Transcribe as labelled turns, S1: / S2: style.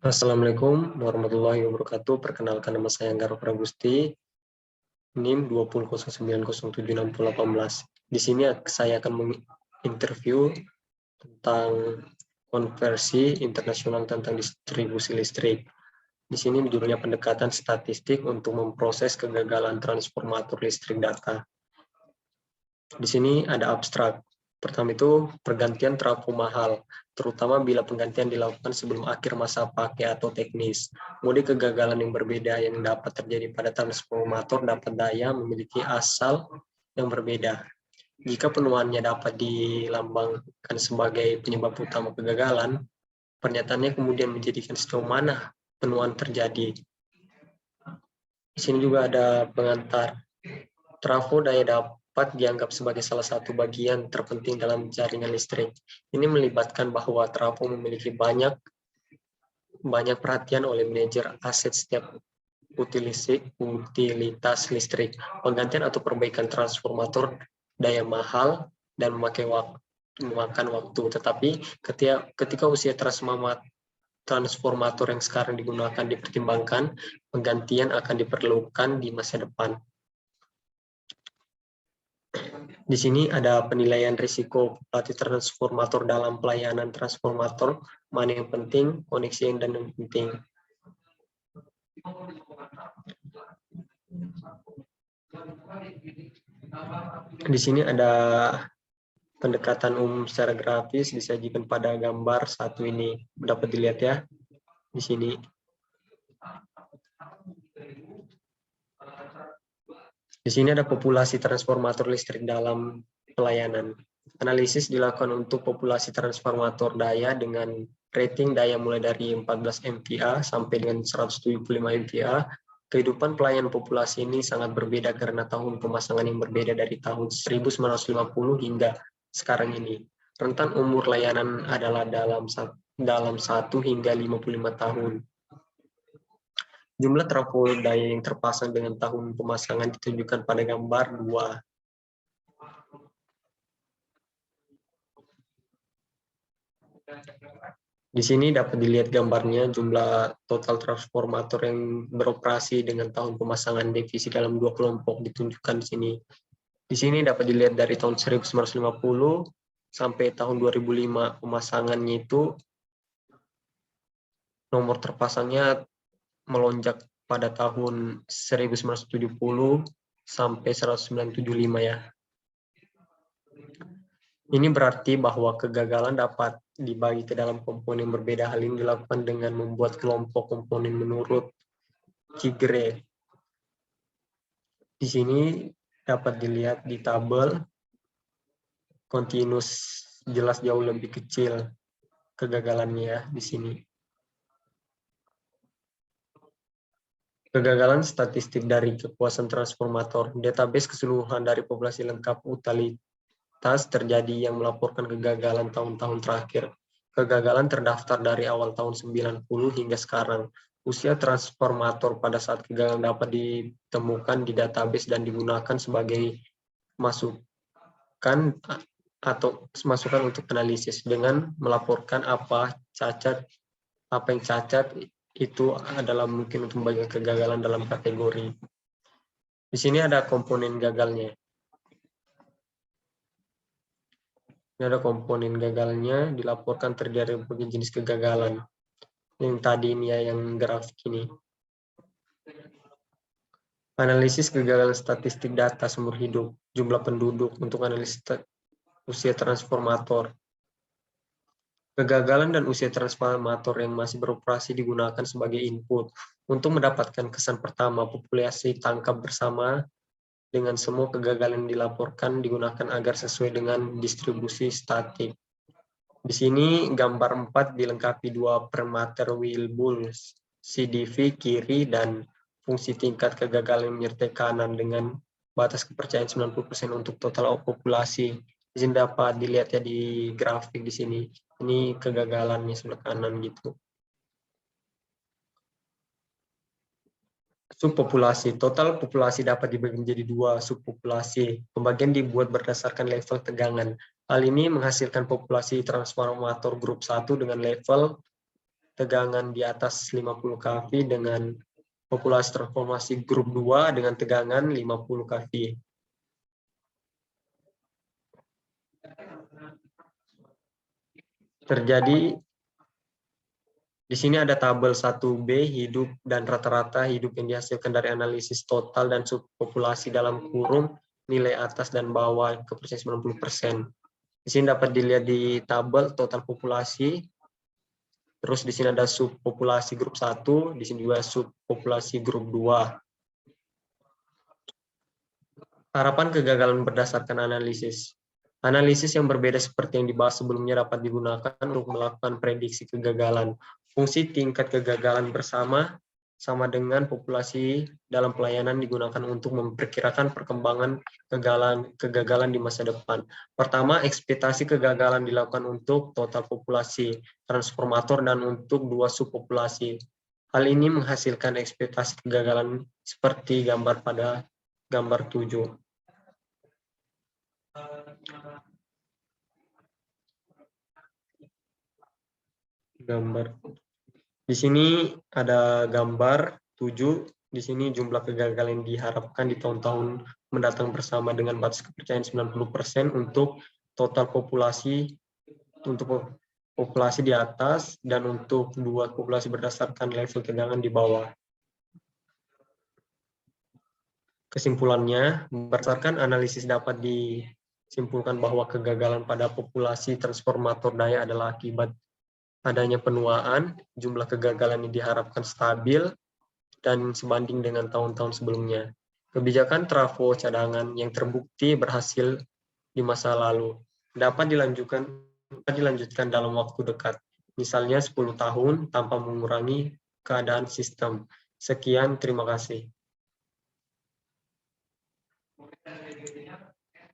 S1: Assalamualaikum warahmatullahi wabarakatuh. Perkenalkan, nama saya Anggara Pragusti, NIM 2009076018. Di sini saya akan menginterview tentang konversi internasional tentang distribusi listrik. Di sini judulnya pendekatan statistik untuk memproses kegagalan transformator listrik data. Di sini ada abstrak. Pertama itu pergantian trafo mahal, terutama bila penggantian dilakukan sebelum akhir masa pakai atau teknis. Kemudian kegagalan yang berbeda yang dapat terjadi pada transformator dapat daya memiliki asal yang berbeda. Jika penuhannya dapat dilambangkan sebagai penyebab utama kegagalan, pernyataannya kemudian menjadikan sejauh mana penuhan terjadi. Di sini juga ada pengantar. Trafo daya dapat dianggap sebagai salah satu bagian terpenting dalam jaringan listrik. Ini melibatkan bahwa trafo memiliki banyak perhatian oleh manajer aset setiap utilitas listrik. Penggantian atau perbaikan transformator daya mahal dan memakan waktu. Tetapi ketika usia transformator yang sekarang digunakan dipertimbangkan, penggantian akan diperlukan di masa depan. Di sini ada penilaian risiko populasi transformator dalam pelayanan transformator, mana yang penting, koneksi yang dan yang penting. Di sini ada pendekatan umum secara grafis disajikan pada gambar satu ini. Dapat dilihat ya di sini. Di sini ada populasi transformator listrik dalam pelayanan. Analisis dilakukan untuk populasi transformator daya dengan rating daya mulai dari 14 MVA sampai dengan 175 MVA. Kehidupan pelayanan populasi ini sangat berbeda karena tahun pemasangan yang berbeda dari tahun 1950 hingga sekarang ini. Rentan umur layanan adalah dalam 1 hingga 55 tahun. Jumlah trafo daya yang terpasang dengan tahun pemasangan ditunjukkan pada gambar 2. Di sini dapat dilihat gambarnya jumlah total transformator yang beroperasi dengan tahun pemasangan divisi dalam 2 kelompok ditunjukkan di sini. Di sini dapat dilihat dari tahun 1950 sampai tahun 2005 pemasangannya itu nomor terpasangnya melonjak pada tahun 1970 sampai 1975 ya. Ini berarti bahwa kegagalan dapat dibagi ke dalam komponen berbeda. Hal ini dilakukan dengan membuat kelompok komponen menurut Kigre. Di sini dapat dilihat di tabel continuous jelas jauh lebih kecil kegagalannya ya di sini. Kegagalan statistik dari kekuasaan transformator. Database keseluruhan dari populasi lengkap utilitas terjadi yang melaporkan kegagalan tahun-tahun terakhir. Kegagalan terdaftar dari awal tahun 90 hingga sekarang. Usia transformator pada saat kegagalan dapat ditemukan di database dan digunakan sebagai masukan untuk analisis dengan melaporkan apa yang cacat itu adalah mungkin untuk membagikan kegagalan dalam kategori. Di sini ada komponen gagalnya. Ini ada komponen gagalnya dilaporkan terdiri dari berbagai jenis kegagalan. Yang tadi ini ya, yang grafik ini. Analisis kegagalan statistik data seumur hidup, jumlah penduduk untuk analisis usia transformator. Kegagalan dan usia transformator yang masih beroperasi digunakan sebagai input. Untuk mendapatkan kesan pertama, populasi tangkap bersama dengan semua kegagalan dilaporkan digunakan agar sesuai dengan distribusi statik. Di sini gambar 4 dilengkapi 2 parameter Wilbur CDV kiri dan fungsi tingkat kegagalan menyertai kanan dengan batas kepercayaan 90% untuk total populasi. Di sini dapat dilihat ya di grafik di sini. Ini kegagalannya sebelah kanan gitu. Subpopulasi. Total populasi dapat dibagi menjadi 2 subpopulasi. Pembagian dibuat berdasarkan level tegangan. Hal ini menghasilkan populasi transformator grup 1 dengan level tegangan di atas 50 kV dengan populasi transformasi grup 2 dengan tegangan 50 kV. Terjadi di sini ada tabel 1B hidup dan rata-rata hidup yang dihasilkan dari analisis total dan subpopulasi dalam kurung nilai atas dan bawah kepercayaan 90%. Di sini dapat dilihat di tabel total populasi. Terus di sini ada subpopulasi grup 1, di sini juga subpopulasi grup 2. Harapan kegagalan berdasarkan analisis. Analisis yang berbeda seperti yang dibahas sebelumnya dapat digunakan untuk melakukan prediksi kegagalan. Fungsi tingkat kegagalan bersama sama dengan populasi dalam pelayanan digunakan untuk memperkirakan perkembangan kegagalan di masa depan. Pertama, ekspektasi kegagalan dilakukan untuk total populasi transformator dan untuk 2 subpopulasi. Hal ini menghasilkan ekspektasi kegagalan seperti gambar pada gambar 7. Di sini ada gambar 7. Di sini jumlah kegagalan yang diharapkan di tahun-tahun mendatang bersama dengan batas kepercayaan 90% untuk total populasi, untuk populasi di atas dan untuk 2 populasi berdasarkan level tegangan di bawah. Kesimpulannya, berdasarkan analisis dapat disimpulkan bahwa kegagalan pada populasi transformator daya adalah akibat adanya penuaan, jumlah kegagalan yang diharapkan stabil, dan sebanding dengan tahun-tahun sebelumnya. Kebijakan trafo cadangan yang terbukti berhasil di masa lalu dapat dilanjutkan dalam waktu dekat, misalnya 10 tahun tanpa mengurangi keadaan sistem. Sekian, terima kasih.